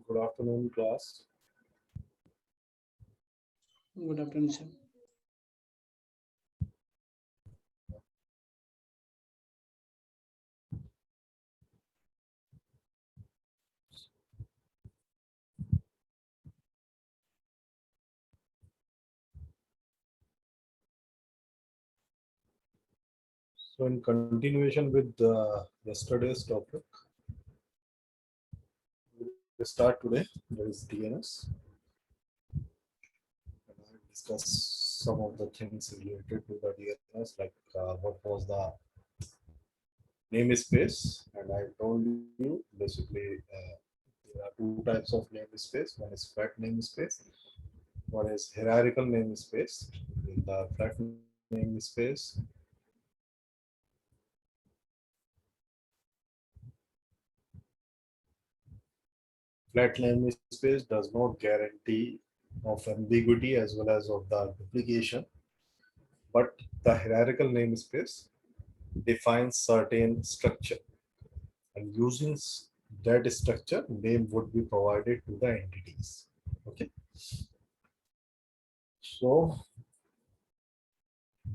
Good afternoon, class. Good afternoon, sir. So, in continuation with yesterday's topic, we start today. That is DNS. And I will discuss some of the things related to the DNS, like what was the namespace, and I told you basically there are two types of namespace. One is flat namespace. One is hierarchical namespace. In the flat namespace, flat namespace does not guarantee of ambiguity as well as of the duplication, but the hierarchical namespace defines certain structure, and using that structure, name would be provided to the entities. Okay, so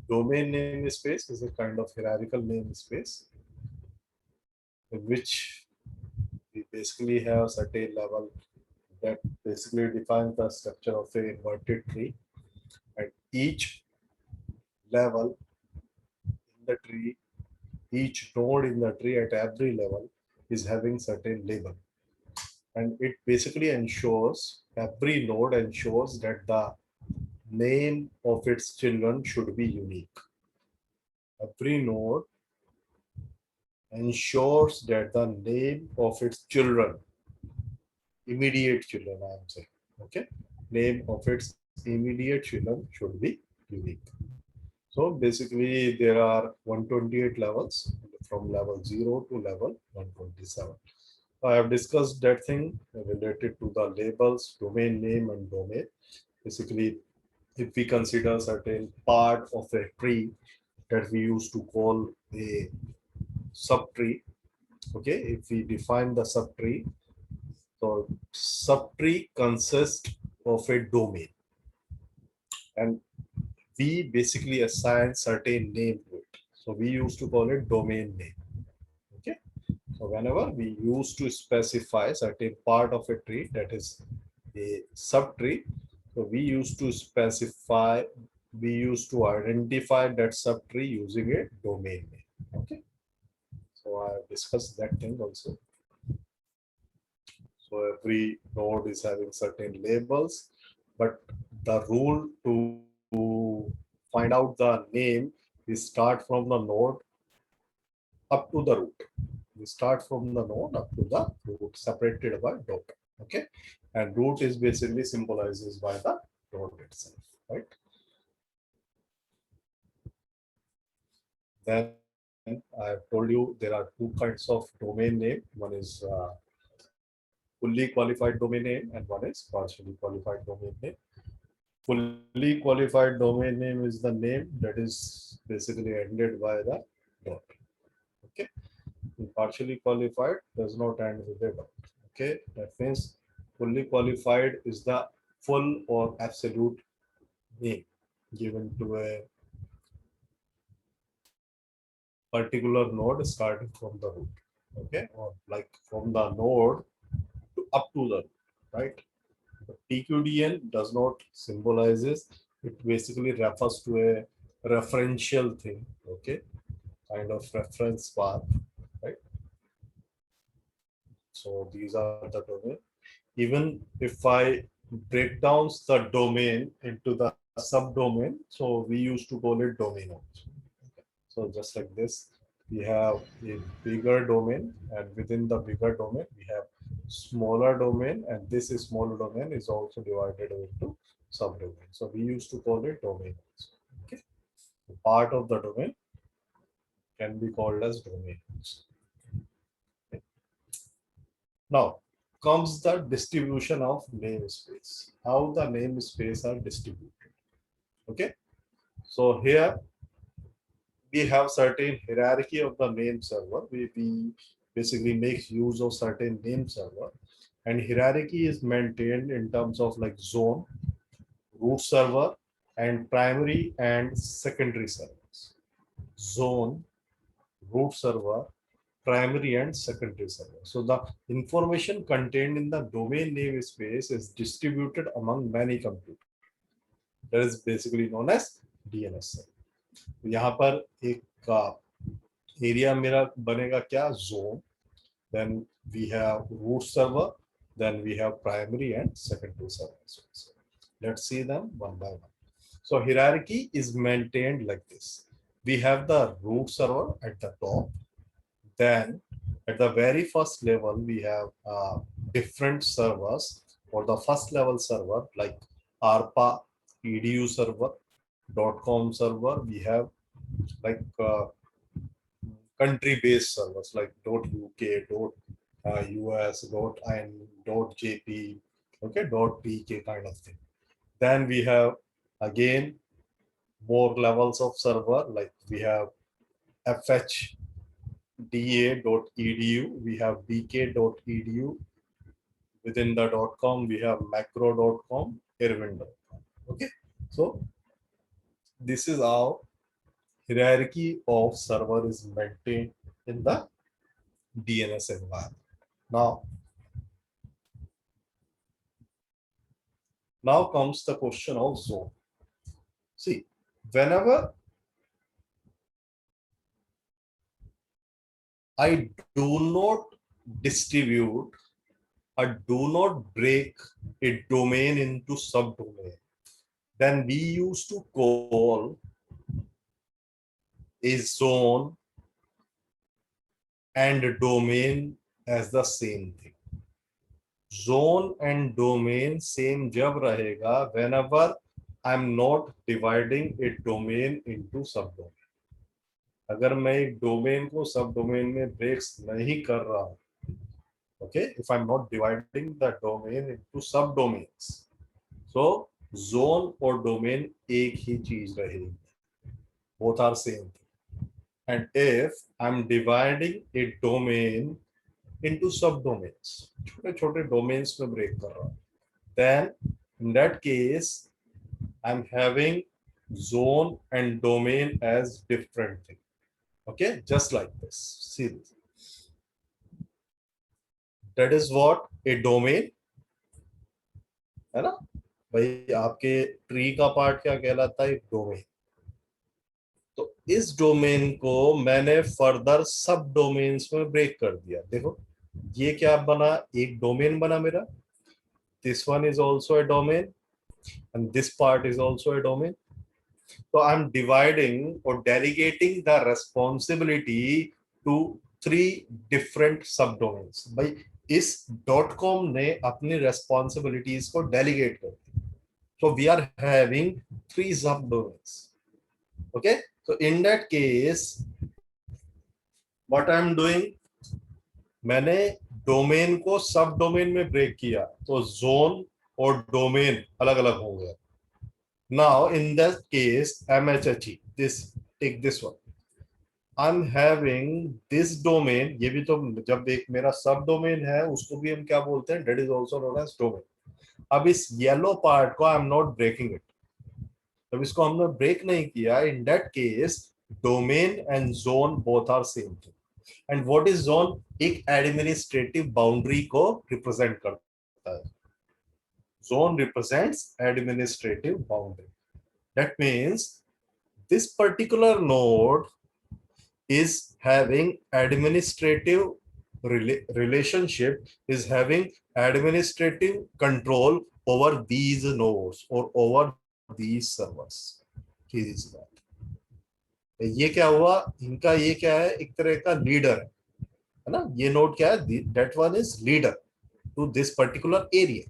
domain namespace is a kind of hierarchical namespace in which we basically have certain level that basically defines the structure of a inverted tree, and each level in the tree, each node in the tree at every level is having certain label, and it basically ensures, every node ensures that the name of its children should be unique. Every node ensures that the name of its children, immediate children, I am saying, okay, name of its immediate children should be unique. So basically, there are 128 levels from level 0 to level 127. I have discussed that thing related to the labels, domain name, and domain. Basically, if we consider certain part of a tree that we used to call a subtree, okay, if we define the subtree, so subtree consists of a domain, and we basically assign certain name to it. So we used to call it domain name. Okay. So whenever we used to specify certain part of a tree, that is a subtree, so we used to specify, we used to identify that subtree using a domain name. Okay. So I discussed that thing also. So every node is having certain labels, but the rule to find out the name is start from the node up to the root. We start from the node up to the root, separated by dot. Okay, and root is basically symbolizes by the dot itself, right? Then I have told you there are two kinds of domain name. One is fully qualified domain name, and one is partially qualified domain name. Fully qualified domain name is the name that is basically ended by the dot. Okay. Partially qualified does not end with a dot. Okay. That means fully qualified is the full or absolute name given to a particular node starting from the root. Okay. Or like from the node to up to the root, right? But TQDN does not symbolizes, it basically refers to a referential thing, okay, kind of reference path, right? So these are the domain. Even if I break down the domain into the subdomain, so we used to call it domain also. So just like this, we have a bigger domain, and within the bigger domain, we have smaller domain, and this is smaller domain is also divided into subdomain. So we used to call it domain also. Okay, so part of the domain can be called as domain. Okay. Now comes the distribution of namespace. How the namespace are distributed. Okay, so here we have certain hierarchy of the name server. We basically make use of certain name server. and hierarchy is maintained in terms of like zone, root server, and primary and secondary servers. Zone, root server, primary and secondary server. So the information contained in the domain namespace is distributed among many computers. That is basically known as DNS server. यहाँ पर एक area मेरा बनेगा क्या, zone, then we have root server, then we have primary and secondary servers. Let's see them one by one. So hierarchy is maintained like this. We have the root server at the top. Then at the very first level, we have different servers. For the first level server like ARPA, edu server, .com server, we have like country-based servers like .uk, .us, .in, .jp, okay, .pk kind of thing. Then we have again more levels of server, like we have fhda.edu, we have bk.edu. Within the .com, we have macro.com, irwin.com. Okay, so this is how hierarchy of server is maintained in the DNS environment. Now comes the question of zone. See, whenever I do not distribute or do not break a domain into subdomain, then we used to call a zone and a domain as the same thing. Zone and domain same जब रहेगा whenever I'm not dividing a domain into subdomain. अगर मैं एक domain को सब domain में breaks नहीं कर रहा हूं, okay, if I'm not dividing the domain into subdomains, so zone और domain एक ही चीज रहेगी, both are same thing. And if I'm dividing a domain into subdomains, छोटे छोटे domains में break कर रहा हूं, then in that case I'm having zone and domain as different thing. Okay, just like this. See this. That is what a domain है ना भाई, आपके ट्री का पार्ट क्या कहलाता है, डोमेन. तो इस डोमेन को मैंने फर्दर सब डोमेन्स में ब्रेक कर दिया. देखो ये क्या बना, एक डोमेन बना मेरा. This one is also a domain and this part is also a domain. So I'm dividing or delegating the responsibility to 3 different subdomains. भाई इस .com ने अपनी responsibilities को delegate कर दी. So we are having 3 subdomains. Okay, so in that case what I'm doing, मैंने domain को सब domain में ब्रेक किया, तो जोन और डोमेन अलग अलग हो गया. Now in that case MHHE, this, take this one, I'm having this domain. ये भी तो जब एक मेरा सब डोमेन है उसको भी हम क्या बोलते हैं, that is also known as domain. अब इस येलो पार्ट को I'm not breaking it, जब इसको हमने ब्रेक नहीं किया, in that case domain and zone both are same thing. And what is zone? एक एडमिनिस्ट्रेटिव बाउंड्री को रिप्रेजेंट करता है. Zone represents administrative boundary. That means this particular node is having administrative relationship, is having administrative control over these nodes or over these servers. ये क्या हुआ, इनका ये क्या है, एक तरह का लीडर है ना. ये नोड क्या है, that one is leader to this particular area.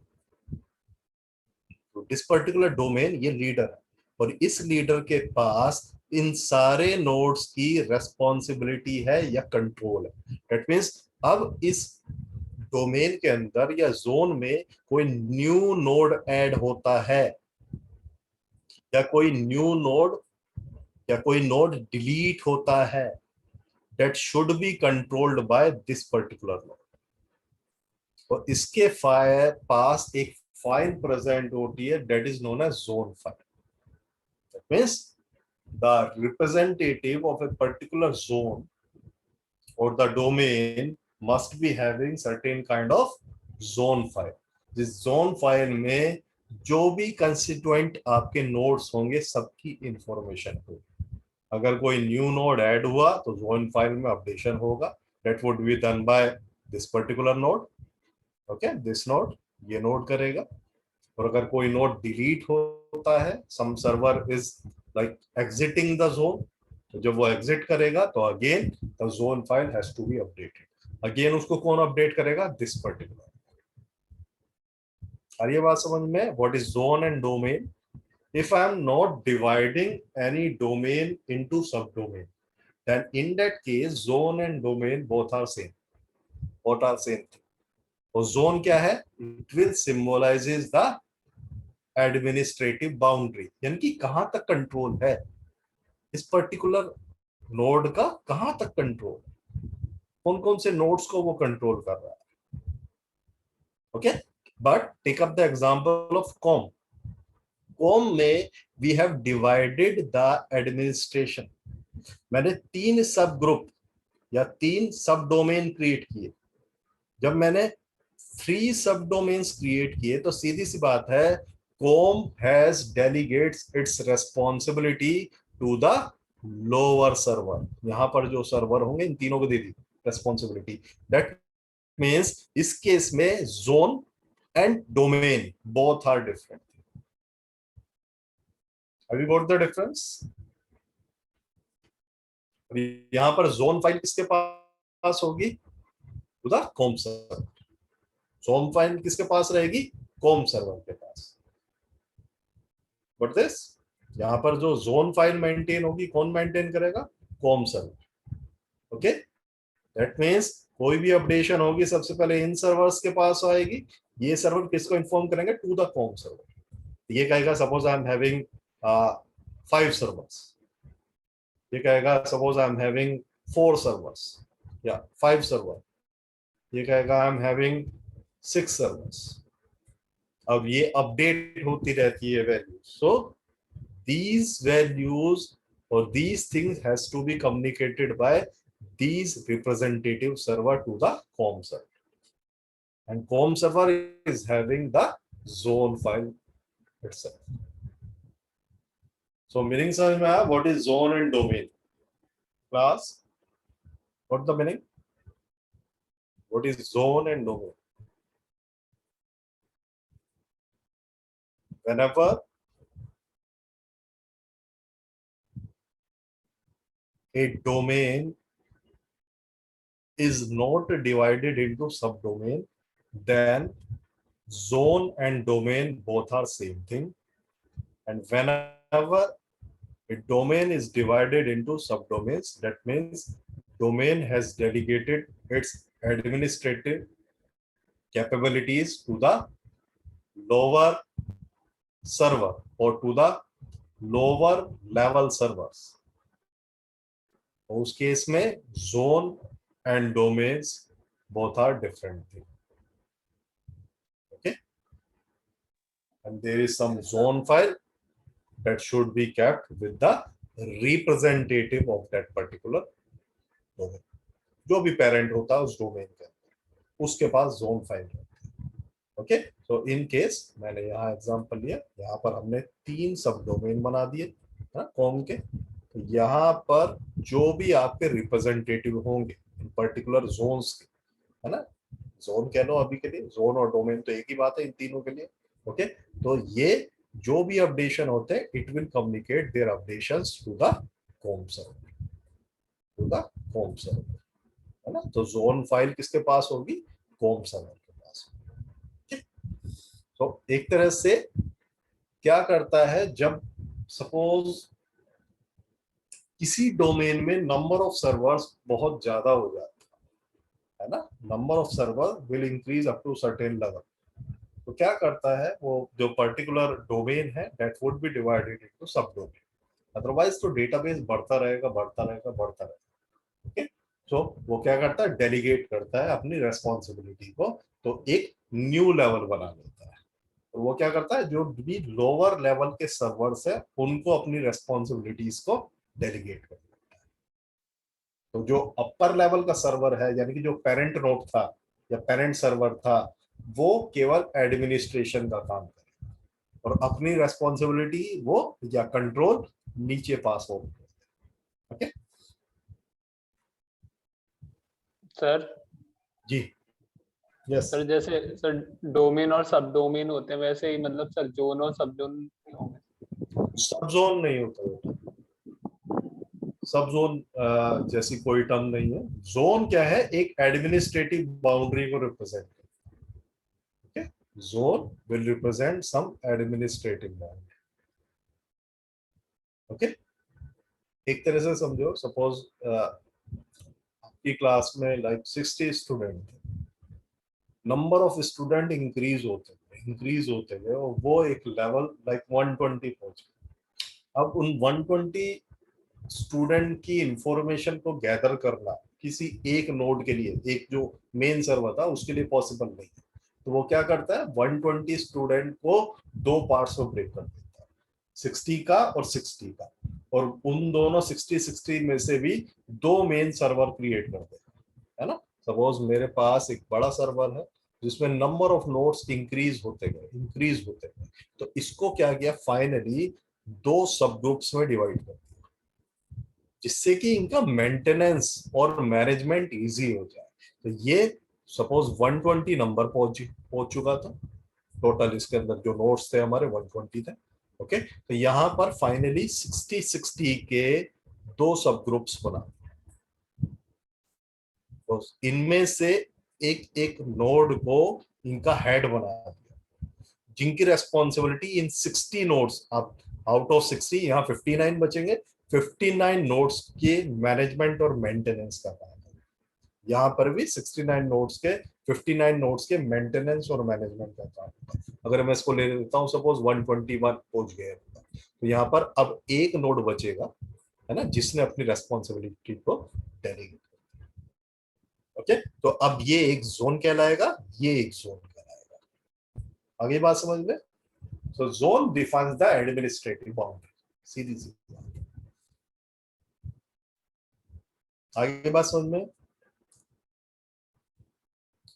तो इस पर्टिकुलर डोमेन ये लीडर है, और इस लीडर के पास इन सारे नोड्स की रेस्पॉन्सिबिलिटी है या कंट्रोल है. दैट मींस अब इस डोमेन के अंदर या जोन में कोई न्यू नोड ऐड होता है या कोई न्यू नोड या कोई नोड डिलीट होता है, that should be controlled by this particular node. और इसके पास एक फाइल प्रेजेंट होती है that is known as zone file. That means the representative of a particular zone or the domain must be having certain kind of zone file. जिस zone file में जो भी constituent आपके nodes होंगे सबकी information होगी. अगर कोई new node add हुआ तो zone file में updation होगा. That would be done by this particular node. Okay, this node ये node करेगा. और अगर कोई नोड डिलीट होता है, some server is like exiting the zone, तो जब वो एग्जिट करेगा तो again the zone file has to be updated. Again उसको कौन अपडेट करेगा? This particular. और ये बात समझ में? What is zone and domain? If I am not dividing any domain into सब domain, then in that case zone and domain both are same. Both are same. और जोन क्या है? It will symbolizes the administrative boundary, यानी कि कहां तक control है इस पर्टिकुलर नोड का, कहां तक कंट्रोल, कौन कौन से नोड्स को वो कंट्रोल कर रहा है. Okay, but take up the example of com. Com में we have divided the administration. मैंने 3 सब ग्रुप या 3 सब डोमेन क्रिएट किए. जब मैंने 3 सब डोमेन्स क्रिएट किए तो सीधी सी बात है, com has delegates its responsibility to the lower server. यहां पर जो सर्वर होंगे इन तीनों को दे दी रेस्पॉन्सिबिलिटी. दैट मींस इस केस में zone and domain both are different. Have you got the difference? यहां पर जोन फाइल किसके पास होगी? To the com server. Zone file किसके पास रहेगी? कॉम सर्वर के पास. बट दिस, यहां पर जो जोन फाइल मेंटेन होगी कौन मेंटेन करेगा? Com server. Okay, that means कोई भी अपडेशन होगी सबसे पहले इन सर्वर्स के पास आएगी. ये सर्वर किसको इन्फॉर्म करेंगे? To the com server. ये कहेगा suppose I am having 5 servers. ये कहेगा suppose I am having 4 servers या 5 सर्वर. ये कहेगा आई एम हैविंग 6 सर्वर्स. अब ये अपडेट होती रहती है values. So these values or these things has to be communicated by these representative server to the COM server, and COM server is having the zone file itself. So meaning समझ में आया? What is zone and domain? Class, what the meaning? What is zone and domain? Whenever a domain is not divided into subdomain, then zone and domain both are same thing. And whenever a domain is divided into subdomains, that means domain has delegated its administrative capabilities to the lower server or to the lower level servers. उस case में zone and domains both are different thing. Okay, and there is some zone file that should be kept with the representative of that particular domain. जो भी parent होता है उस domain के अंदर, उसके पास zone file रहती है. ओके, so in case मैंने यहाँ एग्जांपल लिया, यहाँ पर हमने 3 सब डोमेन बना दिए कॉम के. तो यहाँ पर जो भी आपके रिप्रेजेंटेटिव होंगे इन पर्टिकुलर जोन्स के, है ना, जोन कह लो अभी के लिए, जोन और डोमेन तो एक ही बात है इन तीनों के लिए. ओके, तो ये जो भी अपडेशन होते हैं it will communicate their updations to the com server, to the com server, है ना. तो जोन फाइल किसके पास होगी? कॉम सर्वर के पास. तो एक तरह से क्या करता है, जब सपोज किसी डोमेन में नंबर ऑफ सर्वर्स बहुत ज्यादा हो जाता है ना, number of server will increase up to certain level. तो क्या करता है वो, जो पर्टिकुलर डोमेन है that would be divided into सब डोमेन. अदरवाइज तो डेटाबेस बढ़ता रहेगा बढ़ता रहेगा बढ़ता रहेगा. ओके, तो वो क्या करता है, डेलीगेट करता है अपनी रेस्पॉन्सिबिलिटी को, तो एक न्यू लेवल बना लेता है। तो वो क्या करता है, जो भी लोअर लेवल के सर्वर्स है उनको अपनी रेस्पॉन्सिबिलिटीज को डेलीगेट कर देता है। तो जो अपर लेवल का सर्वर है, यानी कि जो पेरेंट नोड था या पेरेंट सर्वर था, वो केवल एडमिनिस्ट्रेशन का काम करे और अपनी रेस्पॉन्सिबिलिटी वो या कंट्रोल नीचे पास हो। ओके सर जी, यस। सर जैसे सर डोमेन और सब डोमेन होते हैं, वैसे ही मतलब सर जोन और सब जोन होंगे। सब जोन नहीं होता बेटा, सब जोन जैसी कोई टर्म नहीं है। जोन क्या है, एक एडमिनिस्ट्रेटिव बाउंड्री को रिप्रेजेंट करता है। Zone will represent some administrative boundary. Okay, एक तरह से समझो, सपोज आपकी क्लास में like 60 student, number of student increase होते गए और वो एक लेवल लाइक 120 पहुंच गए। अब उन 120 स्टूडेंट की इंफॉर्मेशन को गैदर करना किसी एक नोड के लिए, एक जो मेन सर्वर था उसके लिए पॉसिबल नहीं है। तो वो क्या करता है, 120 स्टूडेंट को दो पार्ट्स में ब्रेक कर देता है, 60 का और 60 का, और उन दोनों 60 में से भी दो मेन सर्वर क्रिएट कर देता है ना। सपोज मेरे पास एक बड़ा सर्वर है जिसमें नंबर ऑफ नोड्स इंक्रीज होते गए, तो इसको क्या किया, फाइनली दो सब ग्रुप्स में डिवाइड कर दिया, जिससे कि इनका मेंटेनेंस और मैनेजमेंट इजी हो जाए। तो ये सपोज 120 नंबर पहुंच चुका था, टोटल इसके अंदर जो नोड्स थे हमारे 120 थे। ओके, तो यहां पर फाइनली 60 के दो सब ग्रुप्स बना, तो इनमें से एक एक नोड को इनका हेड बना दिया, जिनकी रेस्पॉन्सिबिलिटी इन 60 नोड्स, अब आउट ऑफ 60 यहाँ 59 बचेंगे, 59 नोड्स के मैनेजमेंट और मेंटेनेंस का काम है। यहाँ पर भी 69 नोड्स के 59 नोड्स के मेंटेनेंस और मैनेजमेंट का काम है। अगर मैं इसको ले लेता हूँ, सपोज 121 पहुंच गए, तो यहाँ पर अब एक नोड बचेगा, है ना, जिसने अपनी रेस्पॉन्सिबिलिटी को डेलीगेट। ओके, तो अब ये एक जोन कहलाएगा, ये एक जोन कहलाएगा। आगे बात समझ में। So zone defines the administrative boundary, सीधी सी आगे बात समझ में।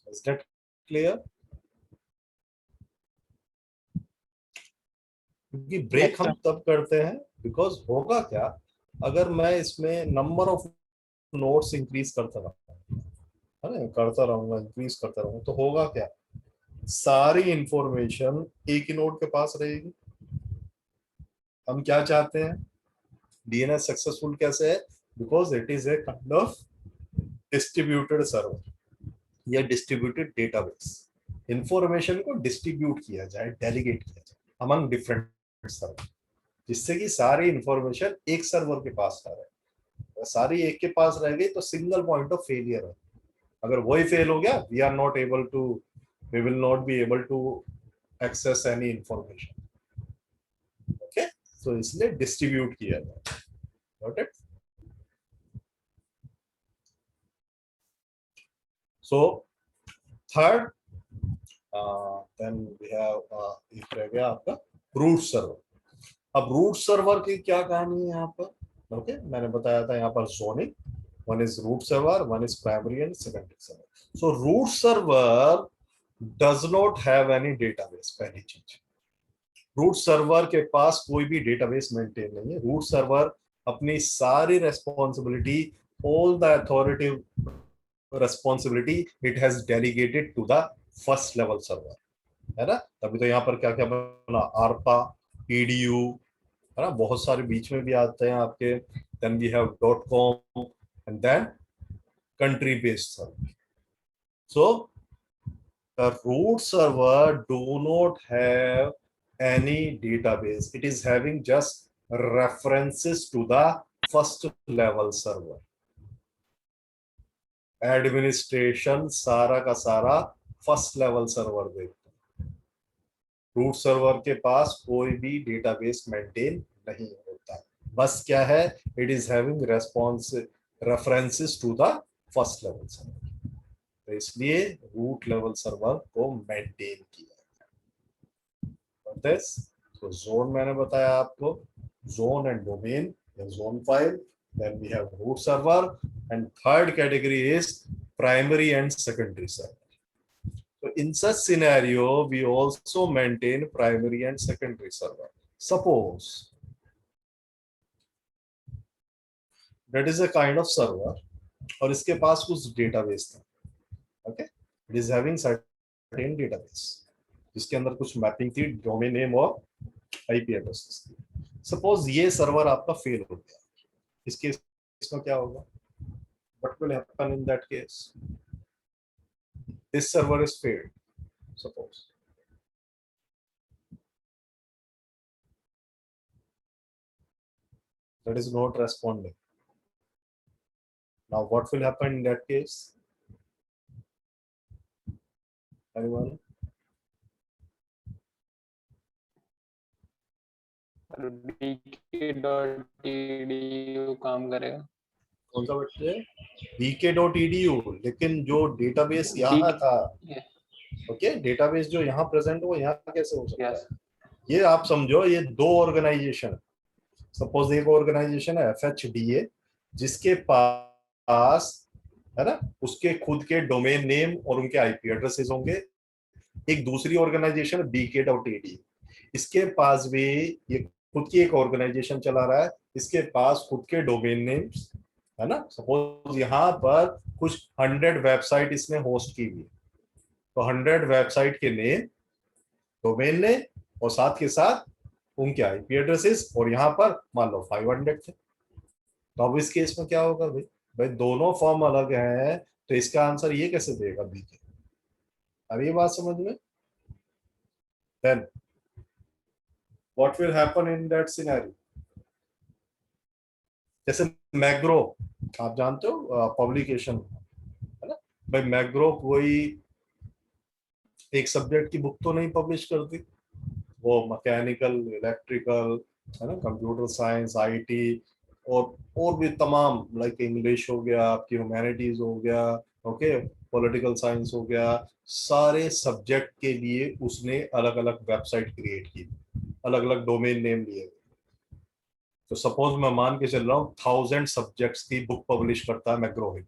Is that clear? क्योंकि ब्रेक हम तब करते हैं बिकॉज होगा क्या, अगर मैं इसमें नंबर ऑफ नोड्स इंक्रीज करता रहूंगा, इंक्रीज करता रहूंगा, तो होगा क्या, सारी इंफॉर्मेशन एक ही नोड के पास रहेगी। हम क्या चाहते हैं, डीएनएस सक्सेसफुल कैसे है, because it is a kind of distributed server या डिस्ट्रीब्यूटेड डेटाबेस। इंफॉर्मेशन को डिस्ट्रीब्यूट किया जाए, डेलीगेट किया जाए अमंग डिफरेंट सर्वर, जिससे कि सारी इंफॉर्मेशन एक सर्वर के पास आ रहे। सारी एक के पास रह गई तो सिंगल पॉइंट ऑफ फेलियर है। अगर वही फेल हो गया, we will not be able to access any information. Okay, तो इसलिए डिस्ट्रीब्यूट किया जाए। Got it? So third, then we have एक रह गया आपका रूट सर्वर। अब रूट सर्वर की क्या कहानी है यहाँ पर? ओके, मैंने बताया था यहाँ पर zoning, one is root server, one is primary and secondary server. So root server does not have any database। पहली चीज, रूट सर्वर के पास कोई भी डेटाबेस मेंटेन नहीं है। रूट सर्वर अपनी सारी responsibility, all the authoritative responsibility it has delegated to the first level server, है ना। तभी तो यहाँ पर क्या क्या बना, आरपा, ईडीयू, है ना, बहुत सारे बीच में भी आते हैं आपके। Then we have .com and then country based server. So the root server do not have any database, it is having just references to the first level server। Administration सारा का सारा फर्स्ट लेवल सर्वर देखते हैं। Root server के पास कोई भी database maintain नहीं होता, बस क्या है, it is having references to the first level server, तो इसलिए रूट लेवल सर्वर को मेंटेन किया। तो जोन मैंने बताया आपको, zone and domain, zone file, then we have root server, and third category is primary and secondary server. So in such scenario we also maintain primary and secondary server. Suppose that is a kind of server और इसके पास कुछ database था, okay, it is having certain database जिसके अंदर कुछ mapping थी, domain name और IP addresses थी। सपोज ये सर्वर आपका फेल हो गया, इस केस में क्या होगा? What will happen in that case? This server is failed, suppose that is not responding. Now what will happen in that case? Anyone? bk.edu काम करेगा। कौन सा बच्चे? bk.edu, लेकिन जो डेटाबेस यहाँ था, ओके, डेटाबेस जो यहाँ प्रेजेंट हो यहाँ कैसे हो सकता है? ये आप समझो, ये दो ऑर्गेनाइजेशन, सपोज एक ऑर्गेनाइजेशन है FHDA जिसके पास है ना उसके खुद के डोमेन नेम और उनके आईपी एड्रेसेस होंगे। एक दूसरी ऑर्गेनाइजेशन bk.edu, इसके पास भी ये खुद की एक ऑर्गेनाइजेशन चला रहा है, इसके पास खुद के डोमेन नेम्स है ना। सपोज यहाँ पर कुछ 100 वेबसाइट इसने होस्ट की हुई, तो 100 वेबसाइट के नेम, डोमेन नेम और साथ के साथ उनके आईपी एड्रेसेस, और यहाँ पर मान लो 500 थे। तो अब इस केस में क्या होगा भाई? भाई दोनों फॉर्म अलग हैं, तो इसका आंसर ये कैसे देगा बीके? अब ये बात समझ में? Then what will happen in that scenario? जैसे मैग्रो, आप जानते हो पब्लिकेशन है ना भाई, मैग्रो कोई एक सब्जेक्ट की बुक तो नहीं पब्लिश करती, वो मैकेनिकल, इलेक्ट्रिकल है ना, कंप्यूटर साइंस, आईटी और भी तमाम, लाइक इंग्लिश हो गया, आपकी ह्यूमैनिटीज हो गया, ओके, पॉलिटिकल साइंस हो गया, सारे सब्जेक्ट के लिए उसने अलग अलग वेबसाइट क्रिएट की, अलग अलग डोमेन नेम लिए। तो सपोज मैं मान के चल रहा हूँ 1000 सब्जेक्ट्स की बुक पब्लिश करता है मैग्रो,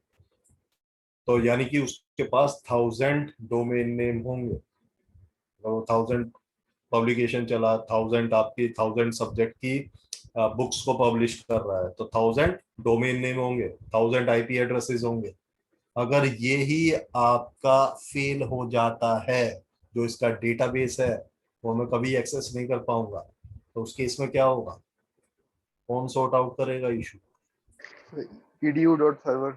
तो यानी कि उसके पास 1000 डोमेन नेम होंगे, तो 1000 पब्लिकेशन चला, 1000 आपकी 1000 सब्जेक्ट की बुक्स को पब्लिश कर रहा है, तो 1000 डोमेन नेम होंगे, 1000 आईपी एड्रेसेस होंगे। अगर ये ही आपका फेल हो जाता है, जो इसका डेटाबेस है वो मैं कभी एक्सेस नहीं कर पाऊंगा, तो उस केस में क्या होगा? कौन सॉर्ट आउट करेगा इशू? edu.server।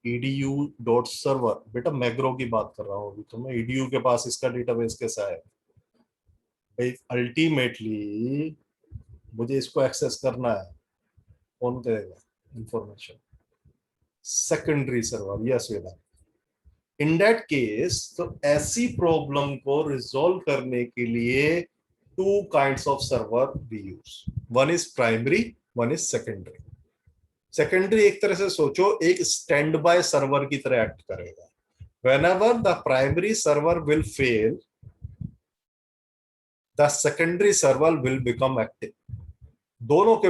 edu.server, बेटा मैग्रो की बात कर रहा हूँ अभी, तो मैं edu के पास इसका डेटाबेस कैसा है भाई? अल्टीमेटली मुझे इसको एक्सेस करना है, कौन करेगा information? Secondary server, yes Veda. In that case तो ऐसी प्रॉब्लम को रिजॉल्व करने के लिए two kinds of server we use, one is primary, one is secondary. Secondary एक तरह से सोचो एक स्टैंड बाय सर्वर की तरह एक्ट करेगा। whenever the primary server will fail, the secondary server will become active। दोनों के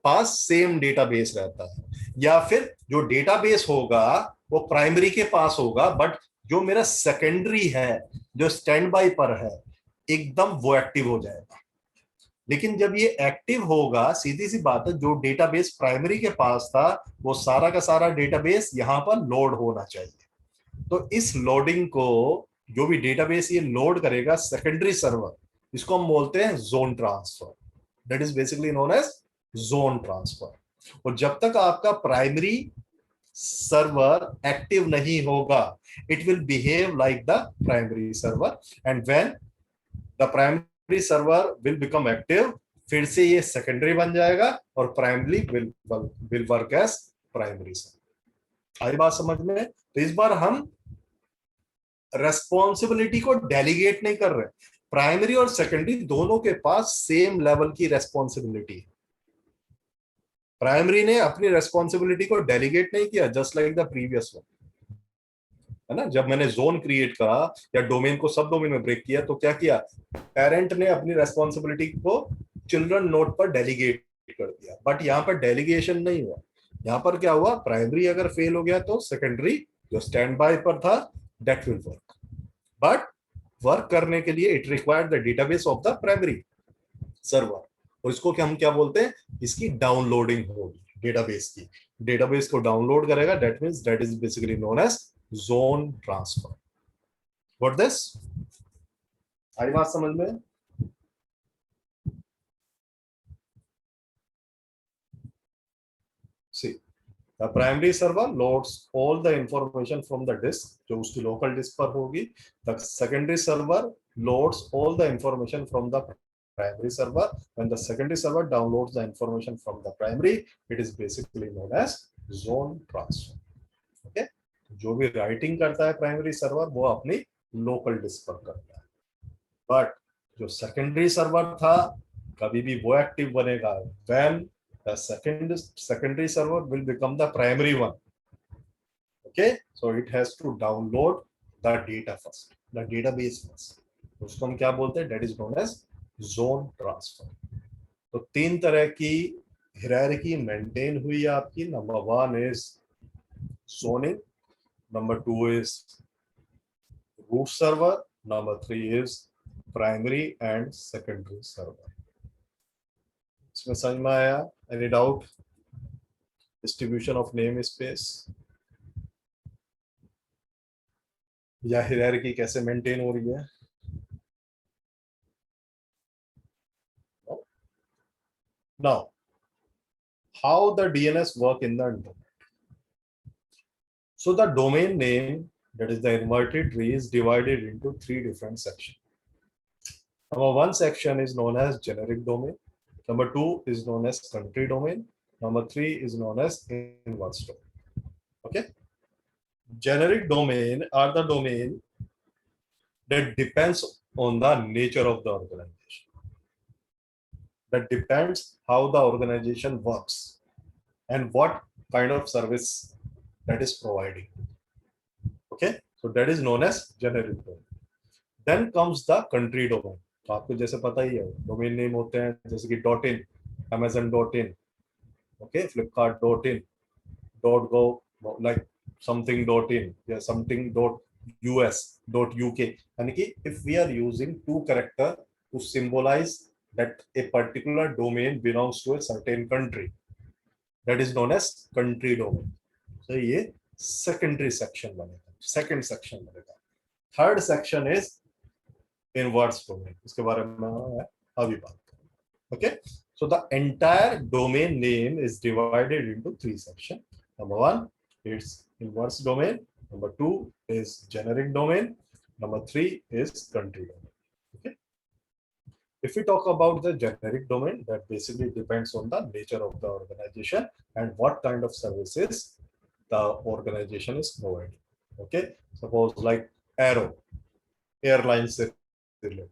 पास सेम डेटाबेस रहता है, या फिर जो डेटाबेस होगा वो प्राइमरी के पास होगा, बट जो मेरा सेकेंडरी है जो स्टैंड बाय पर है एकदम वो एक्टिव हो जाएगा। लेकिन जब ये एक्टिव होगा, सीधी सी बात है, जो डेटाबेस प्राइमरी के पास था वो सारा का सारा डेटाबेस यहां पर लोड होना चाहिए। तो इस लोडिंग को, जो भी डेटाबेस ये लोड करेगा सेकेंडरी सर्वर, इसको हम बोलते हैं zone transfer. That is basically known as zone transfer. और जब तक आपका प्राइमरी सर्वर एक्टिव नहीं होगा, it will behave like the primary server, and when the primary server will become active, फिर से ये सेकेंडरी बन जाएगा और primary will work as primary server. आई बात समझ में? तो इस बार हम रेस्पॉन्सिबिलिटी को डेलीगेट नहीं कर रहे, प्राइमरी और सेकेंडरी दोनों के पास सेम लेवल की रेस्पॉन्सिबिलिटी है। प्राइमरी ने अपनी रेस्पॉन्सिबिलिटी को डेलीगेट नहीं किया, just like the previous one, है ना। जब मैंने जोन क्रिएट करा या डोमेन को सब डोमेन में ब्रेक किया तो क्या किया, पेरेंट ने अपनी रेस्पॉन्सिबिलिटी को चिल्ड्रन नोड पर डेलीगेट कर दिया, बट यहाँ पर डेलीगेशन नहीं हुआ। यहाँ पर क्या हुआ, प्राइमरी अगर फेल हो गया तो सेकेंडरी जो स्टैंड बाय पर था that will work, but work करने के लिए it required the database of the primary server, और इसको क्या हम क्या बोलते हैं, इसकी डाउनलोडिंग होगी डेटाबेस की, डेटाबेस को डाउनलोड करेगा, that means that is basically known as zone transfer. What this, आई बात समझ में? See, the primary server loads all the information from the disk जो उसकी local disk पर होगी. The secondary server loads all the information from the primary server. When the secondary server downloads the information from the primary, it is basically known as zone transfer. Okay? जो भी writing करता है primary server वो अपनी local disk पर करता है. But जो secondary server था कभी भी वो active बनेगा when the secondary server will become the primary one. Okay, so it has to download the data first, the database first. उसको हम क्या बोलते हैं, that is known as zone transfer. तो तीन तरह की hierarchy maintain हुई है आपकी. Number 1 is zoning, number 2 is root server, number 3 is primary and secondary server. इसमें समझ में आया? Any doubt? Distribution of namespace या hierarchy कैसे मेंटेन हो रही है? Now, how the DNS work in the internet? So the domain name, that is the inverted tree, is divided into 3 different sections. Number 1 section is known as generic domain. Number 2 is known as country domain. Number 3 is known as inverse domain. Okay. Generic domain are the domain that depends on the nature of the organization. That depends how the organization works and what kind of service that is providing. Okay, so that is known as generic domain. Then comes the country domain. तो आपको जैसे पता ही है domain name होते हैं जैसे कि .in, amazon.in, okay, flipkart.in, .go, like something.in, yeah, something.us, .uk. यानी कि if we are using 2 characters to symbolize that a particular domain belongs to a certain country, that is known as country domain. So ये secondary section बनेगा, second section बनेगा. Third section is inverse domain. इसके बारे में अभी बात करेंगे. Okay, so the entire domain name is divided into 3 sections. Number 1 is inverse domain. Number 2 is generic domain. Number 3 is country domain. Okay. If we talk about the generic domain, that basically depends on the nature of the organization and what kind of services the organization is providing. Okay, suppose like Aero, airlines related.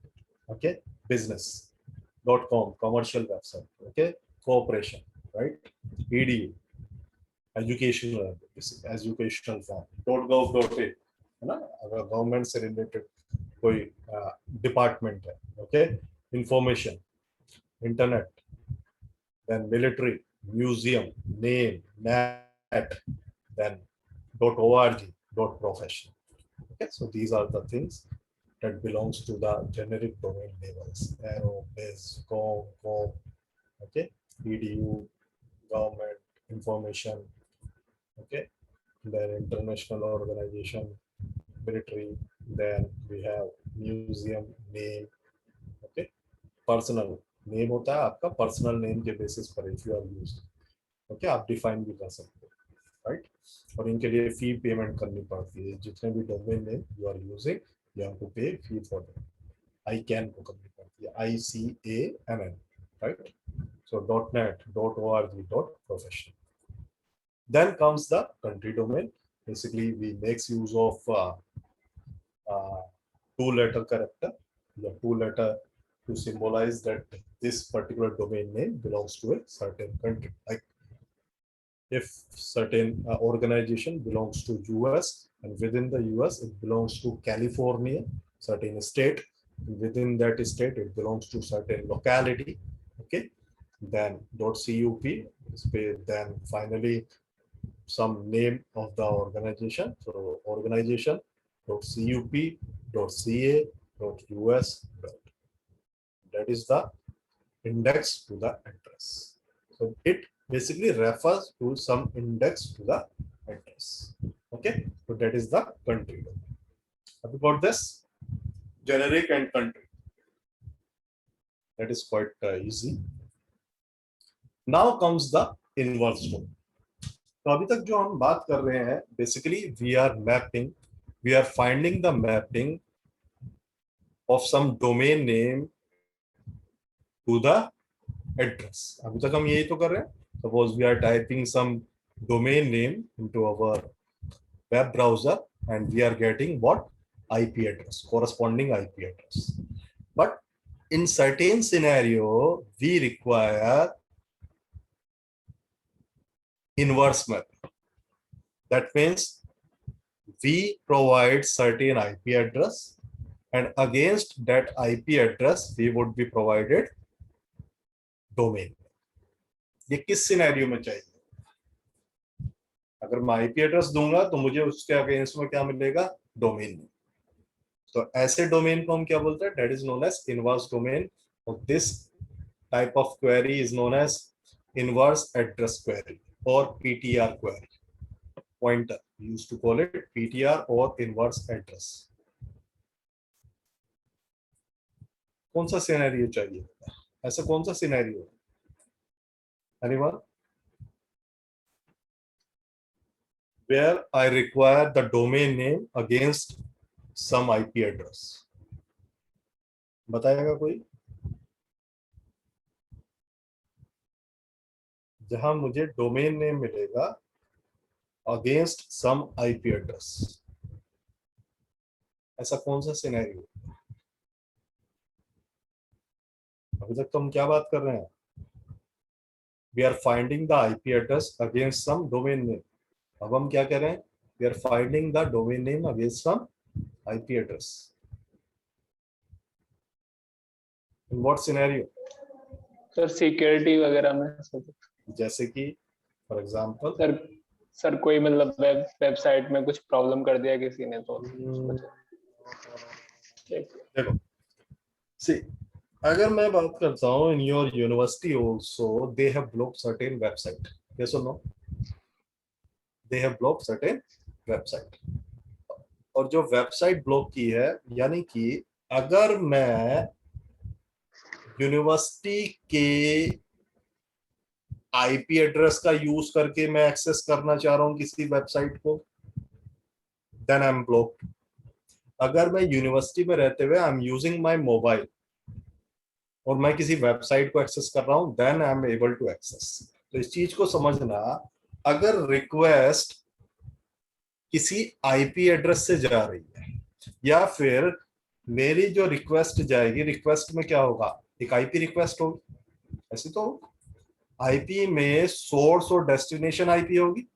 Okay, business.com, commercial website. Okay, cooperation, right? EDU, educational form. .gov.in, है ना, अगर government से related कोई department है. Okay, information, internet, then military, museum, name, net, then .org, .profession. Okay, so these are the things that belongs to the generic domain labels. Aero, biz, com, okay, edu, government, information, okay, then international organization, military, then we have museum, name, okay, personal name होता है आपका personal name के basis पर if you are used. Okay, आप define भी कर सकते हो, राइट. और इनके लिए फी पेमेंट करनी पड़ती है. जितने भी domain name you are using you have to pay fee for them. ICANN को करनी पड़ती है, ICANN, right? So .net, .org, .profession. Then comes the country domain. Basically, we makes use of 2-letter character, the 2-letter to symbolize that this particular domain name belongs to a certain country. Like if certain organization belongs to US, and within the US it belongs to California, certain state, within that state it belongs to certain locality. Okay, then .cup, then finally some name of the organization. So organization.cup.ca.us. That is the index to the address. So it basically refers to some index to the address. Okay, so that is the country. Have you got this? Generic and country. That is quite easy. Now comes the inverse domain. तो अभी तक जो हम बात कर रहे हैं, basically we are finding the mapping of some domain name to the address. अभी तक हम यही तो कर रहे हैं. Suppose we are typing some domain name into our web browser and we are getting what? IP address, corresponding IP address. But in certain scenario, we require inverse map. That means we provide certain IP address, and against that IP address, we would be provided domain. ये किस scenario में चाहिए? अगर मैं IP address दूंगा तो मुझे उसके अगेंस्ट में क्या मिलेगा? डोमेन. तो ऐसे डोमेन को हम क्या बोलते हैं? That is known as inverse domain. और this type of query is known as inverse address query or PTR query. Pointer, we used to call it PTR or inverse address. कौन सा सिनेरियो चाहिए? ऐसा कौन सा scenario? Anyone? Where I require the domain name against some IP address. बताएगा कोई? जहां मुझे डोमेन नेम मिलेगा अगेंस्ट सम IP एड्रेस. ऐसा कौन सा सिनेरियो? अभी तक तो हम क्या बात कर रहे हैं? We are finding the IP address against some domain name. अब हम क्या कर रहे हैं? We are finding the domain name against some IP address. In what scenario? Sir security वगैरह में. जैसे कि फॉर एग्जांपल सर कोई मतलब वेबसाइट में कुछ प्रॉब्लम कर दिया किसी ने तो देखो, see, अगर मैं बात करता हूँ in your university also they have blocked certain website. Yes or no? They have blocked certain website. और जो वेबसाइट ब्लॉक की है, यानी कि अगर मैं यूनिवर्सिटी के आईपी एड्रेस का यूज करके मैं एक्सेस करना चाह रहा हूं किसी वेबसाइट को, देन आई एम ब्लॉक्ड. अगर मैं यूनिवर्सिटी में रहते हुए I am using my mobile और मैं किसी वेबसाइट को एक्सेस कर रहा हूं, then I am able to access. तो इस चीज को समझना, अगर रिक्वेस्ट किसी आईपी एड्रेस से जा रही है या फिर मेरी जो रिक्वेस्ट जाएगी, रिक्वेस्ट में क्या होगा? एक आईपी रिक्वेस्ट होगी. ऐसे तो आईपी में सोर्स और डेस्टिनेशन आईपी होगी.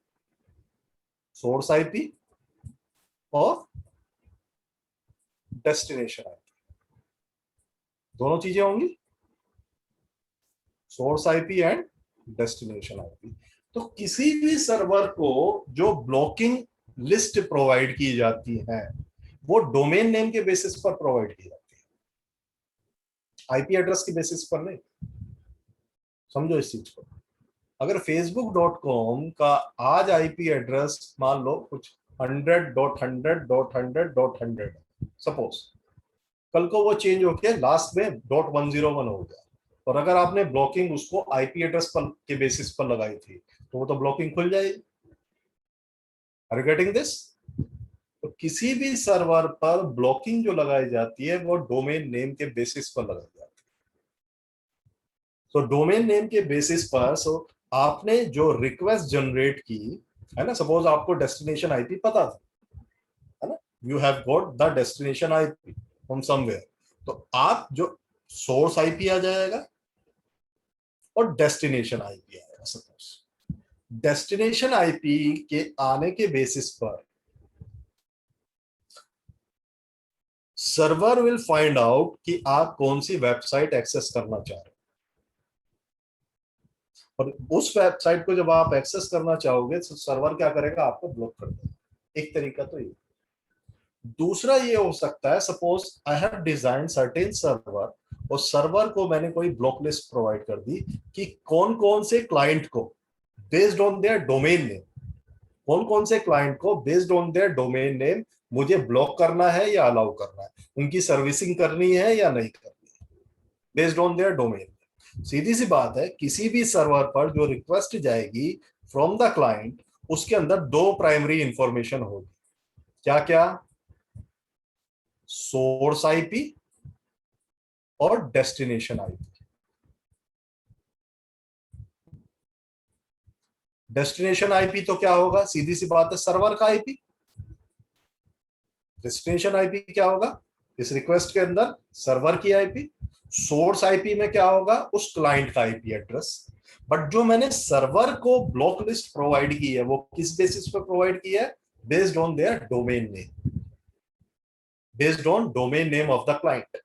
सोर्स आईपी और डेस्टिनेशन आईपी दोनों चीजें होंगी. Source IP and destination IP. तो किसी भी सर्वर को जो ब्लॉकिंग लिस्ट प्रोवाइड की जाती है वो डोमेन नेम के बेसिस पर प्रोवाइड की जाती है, आईपी एड्रेस के बेसिस पर नहीं. समझो इस चीज को. अगर facebook.com का आज आईपी एड्रेस मान लो कुछ 100.100.100.100 सपोज, कल को वो चेंज होके लास्ट में .101 हो गया, और अगर आपने ब्लॉकिंग उसको आईपी एड्रेस पर के बेसिस पर लगाई थी तो वो तो ब्लॉकिंग खुल जाएगी. Are you getting this? तो किसी भी सर्वर पर ब्लॉकिंग जो लगाई जाती है वो डोमेन नेम के बेसिस पर लगाई जाती है. तो डोमेन नेम के बेसिस पर आपने जो रिक्वेस्ट जनरेट की है ना, सपोज आपको डेस्टिनेशन आईपी पता था, है ना, you have got the destination IP from somewhere, तो आप जो सोर्स आईपी आ जाएगा और डेस्टिनेशन आईपी आएगा. सपोज डेस्टिनेशन आईपी के आने के बेसिस पर सर्वर विल फाइंड आउट कि आप कौन सी वेबसाइट एक्सेस करना चाह रहे हो, और उस वेबसाइट को जब आप एक्सेस करना चाहोगे तो सर्वर क्या करेगा, आपको ब्लॉक कर देगा। एक तरीका तो ये। दूसरा ये हो सकता है, suppose I have design certain server, और सर्वर को मैंने कोई ब्लॉक लिस्ट प्रोवाइड कर दी कि कौन कौन से क्लाइंट को based on their domain name, कौन कौन से क्लाइंट को based on their domain name मुझे ब्लॉक करना है या अलाउ करना है, उनकी सर्विसिंग करनी है या नहीं करनी है, बेस्ड ऑन देयर डोमेन। सीधी सी बात है, किसी भी सर्वर पर जो रिक्वेस्ट जाएगी फ्रॉम द क्लाइंट, उसके अंदर दो प्राइमरी इंफॉर्मेशन होगी। क्या क्या? सोर्स आईपी और डेस्टिनेशन आईपी। डेस्टिनेशन आईपी तो क्या होगा, सीधी सी बात है, सर्वर का आईपी। डेस्टिनेशन आईपी क्या होगा, इस रिक्वेस्ट के अंदर सर्वर की आईपी। सोर्स आईपी में क्या होगा, उस क्लाइंट का आईपी एड्रेस। बट जो मैंने सर्वर को ब्लॉक लिस्ट प्रोवाइड की है, वो किस बेसिस पर प्रोवाइड की है? Based on their domain name, based on domain name of the client.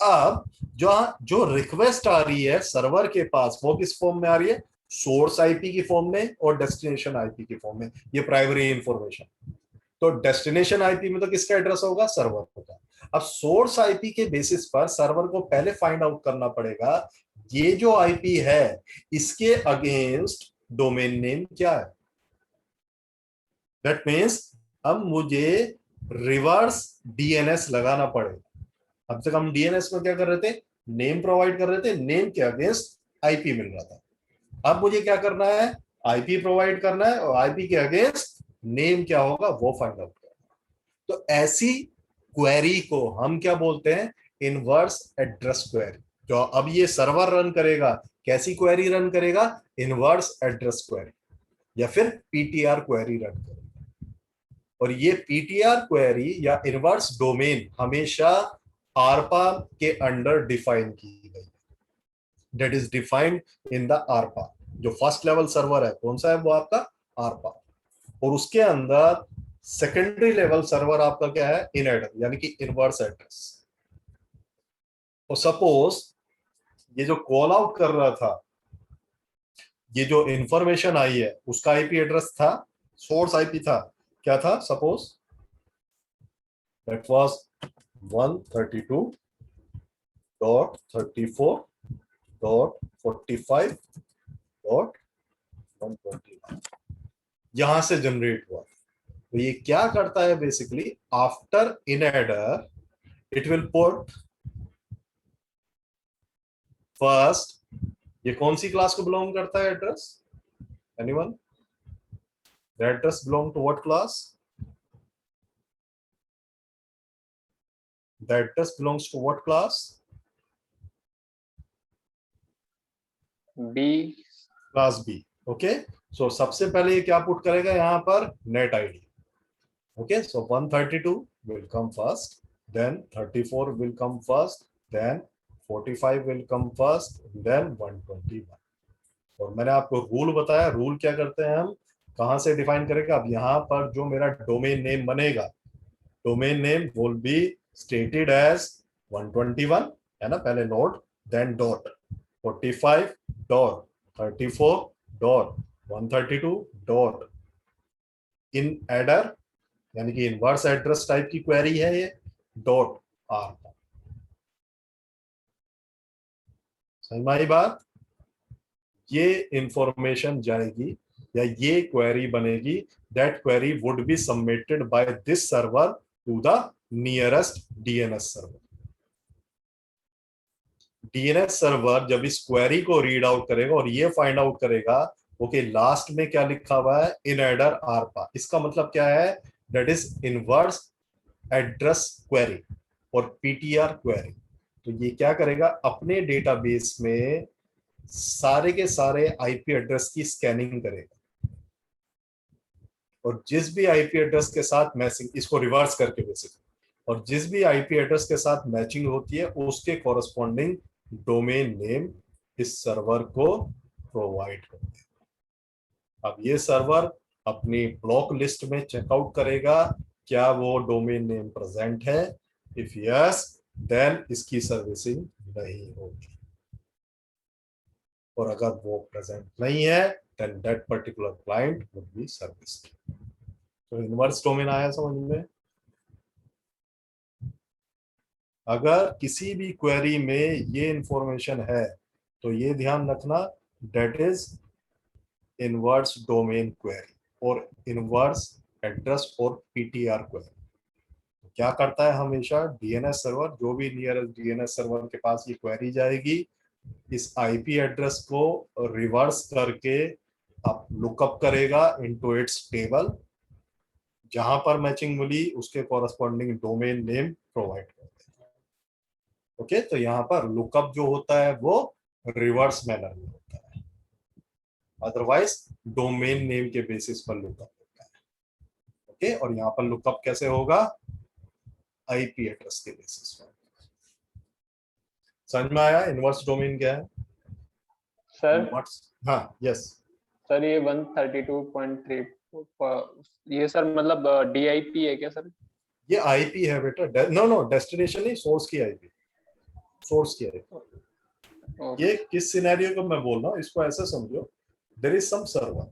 अब जो रिक्वेस्ट आ रही है सर्वर के पास, वो किस फॉर्म में आ रही है? सोर्स आईपी की फॉर्म में और डेस्टिनेशन आईपी की फॉर्म में। ये प्राइमरी इंफॉर्मेशन। तो डेस्टिनेशन आईपी में तो किसका एड्रेस होगा? सर्वर का। अब सोर्स आईपी के बेसिस पर सर्वर को पहले फाइंड आउट करना पड़ेगा ये जो आईपी है इसके अगेंस्ट डोमेन नेम क्या है। दैट मीन्स अब मुझे रिवर्स डीएनएस लगाना पड़ेगा। अब तक हम डीएनएस में क्या कर रहे थे? नेम प्रोवाइड कर रहे थे, नेम के अगेंस्ट आईपी मिल रहा था। अब मुझे क्या करना है? आईपी प्रोवाइड करना है, और आईपी के अगेंस्ट नेम क्या होगा वो फाइंड आउट करना। तो ऐसी क्वेरी को हम क्या बोलते हैं? Inverse address query. जो अब ये सर्वर रन करेगा, कैसी क्वेरी रन करेगा? इनवर्स एड्रेस क्वेरी, या फिर पीटीआर क्वेरी रन करेगा। और ये पीटीआर क्वेरी या इनवर्स डोमेन हमेशा आरपा के अंडर डिफाइन की गई, that is defined in the आरपा। जो फर्स्ट लेवल सर्वर है कौन सा है? वो आपका आरपा। और उसके अंदर सेकेंडरी लेवल सर्वर आपका क्या है? इनएडर, यानी कि इनवर्स एड्रेस। और सपोज ये जो कॉल आउट कर रहा था, ये जो इंफॉर्मेशन आई है, उसका आईपी एड्रेस था, सोर्स आईपी था, क्या था? सपोज दैट वाज 132.34.45.121 यहां से जनरेट हुआ। तो ये क्या करता है बेसिकली? आफ्टर इनएडर इट विल पुट फर्स्ट, ये कौन सी क्लास को बिलोंग करता है address? Anyone? The address belong to what class? The address belongs to what class? B. Class B. Okay, so सबसे पहले ये क्या पुट करेगा यहां पर? Net ID. Okay, so 132 will come first, then 34 will come first, then 45 will come first, then 121। और मैंने आपको रूल बताया, रूल क्या करते हैं हम, कहां से डिफाइन करेगा? अब यहां पर जो मेरा डोमेन नेम बनेगा, domain name will be stated as 121, है ना, पहले note, then dot 45 dot 34 dot 132 dot in addr, यानी कि इनवर्स एड्रेस टाइप की क्वेरी है ये, डॉट आर। सही बात? ये इंफॉर्मेशन जाएगी या ये क्वेरी बनेगी, that query would be submitted by this server to the nearest DNS server. DNS server जब इस क्वेरी को रीड आउट करेगा और ये फाइंड आउट करेगा ओके लास्ट में क्या लिखा हुआ है? In addr arpa. इसका मतलब क्या है? That is inverse address query और पीटीआर क्वेरी। तो ये क्या करेगा? अपने डेटाबेस में सारे के सारे आईपी एड्रेस की स्कैनिंग करेगा, और जिस भी आईपी एड्रेस के साथ मैचिंग, इसको रिवर्स करके बेसिकली, और जिस भी आईपी एड्रेस के साथ मैचिंग होती है उसके कॉरस्पॉन्डिंग डोमेन नेम इस सर्वर को प्रोवाइड करते हैं। अब ये सर्वर अपनी ब्लॉक लिस्ट में चेकआउट करेगा क्या वो डोमेन नेम प्रेजेंट है, इफ यस देन इसकी सर्विसिंग नहीं होगी, और अगर वो प्रेजेंट नहीं है then that particular client would be serviced. तो इनवर्स डोमेन आया समझ में। अगर किसी भी क्वेरी में ये इंफॉर्मेशन है तो ये ध्यान रखना, that is inverse domain query और इनवर्स एड्रेस और पीटीआर क्वेरी। क्या करता है हमेशा डीएनएस सर्वर, जो भी नियरेस्ट डीएनएस सर्वर के पास ये क्वेरी जाएगी, इस आईपी एड्रेस को रिवर्स करके आप लुकअप करेगा इनटू इट्स टेबल, जहां पर मैचिंग मिली उसके कॉरस्पॉन्डिंग डोमेन नेम प्रोवाइड कर देगा। ओके, तो यहाँ पर लुकअप जो होता है वो रिवर्स मैनर में होता है, अदरवाइज डोमेन नेम के बेसिस पर लुकअप होता है। ओके, और यहाँ पर लुकअप कैसे होगा, आईपी एड्रेस के बेसिस पर। समझ में आया इनवर्स डोमेन क्या है सर? हाँ यस सर ये 132.3 ये सर मतलब DIP है क्या सर? ये आईपी है बेटा, नो डेस्टिनेशन नहीं, सोर्स की आईपी, सोर्स की आईपी। ये किस सिनेरियो को मैं बोल रहा हूँ इसको ऐसे समझो, देयर इज सम सर्वर,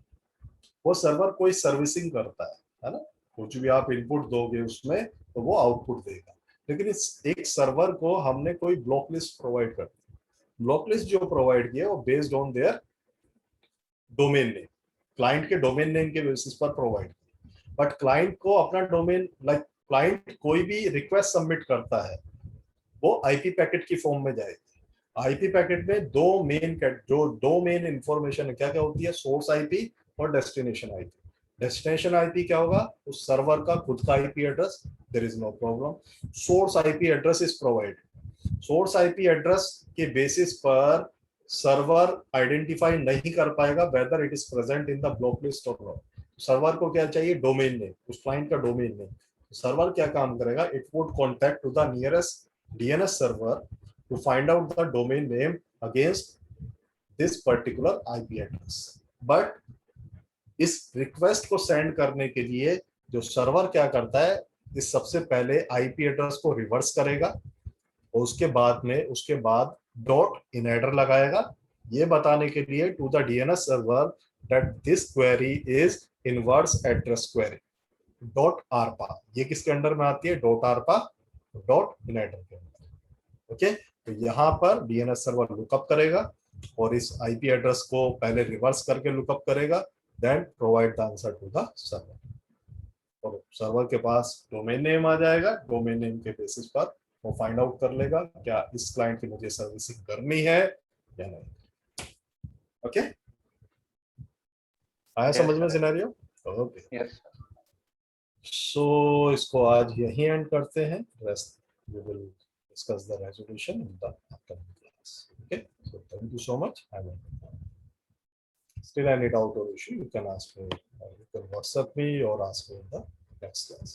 वो सर्वर कोई सर्विसिंग करता है ना, कुछ भी आप इनपुट दोगे उसमें तो वो आउटपुट देगा, लेकिन इस एक सर्वर को हमने कोई ब्लॉक लिस्ट प्रोवाइड कर दी। ब्लॉक लिस्ट जो प्रोवाइड किया वो based on their domain name, client के डोमेन नेम के बेसिस पर प्रोवाइड, बट क्लाइंट को अपना डोमेन, लाइक क्लाइंट कोई भी रिक्वेस्ट सबमिट करता है वो आईपी पैकेट की फॉर्म में जाएगी। आईपी पैकेट में दो मेन इंफॉर्मेशन है, क्या क्या होती है, सोर्स आईपी और डेस्टिनेशन आईपी। डेस्टिनेशन आईपी क्या होगा, उस सर्वर का खुद का IP address, there is no problem. Source IP address is provide, source IP address के बेसिस पर सर्वर आइडेंटिफाई नहीं कर पाएगा whether it is present in the block list और नॉट। सर्वर को क्या चाहिए, डोमेन नेम, उस क्लाइंट का डोमेन नेम। सर्वर क्या काम करेगा, it would contact to the nearest DNS server to find out the domain name against this particular IP address. But इस रिक्वेस्ट को सेंड करने के लिए जो सर्वर क्या करता है, इस सबसे पहले IP एड्रेस को रिवर्स करेगा और उसके बाद डॉट इनहेडर लगाएगा, ये बताने के लिए to the DNS server that this query is inverse address query dot arpa. ये किसके अंडर में आती है, डॉट आरपा डॉट इनहेडर के अंदर। ओके, तो यहाँ पर डीएनएस सर्वर लुकअप करेगा और इस आईपी एड्रेस को पहले रिवर्स करके लुकअप करेगा, then provide the answer to the server. और सर्वर के पास डोमेन नेम आ जाएगा, डोमेन नेम के बेसिस पर वो फाइंड आउट कर लेगा क्या इस क्लाइंट की मुझे सर्विसिंग करनी है या नहीं। ओके, आया समझ में सिनेरियो? ओके, सो इसको आज यहीं एंड करते हैं, rest we will discuss the resolution in the upcoming class. Okay, so thank you so much. Still any doubt or issue, you can ask me, you can WhatsApp me or ask me in the next class.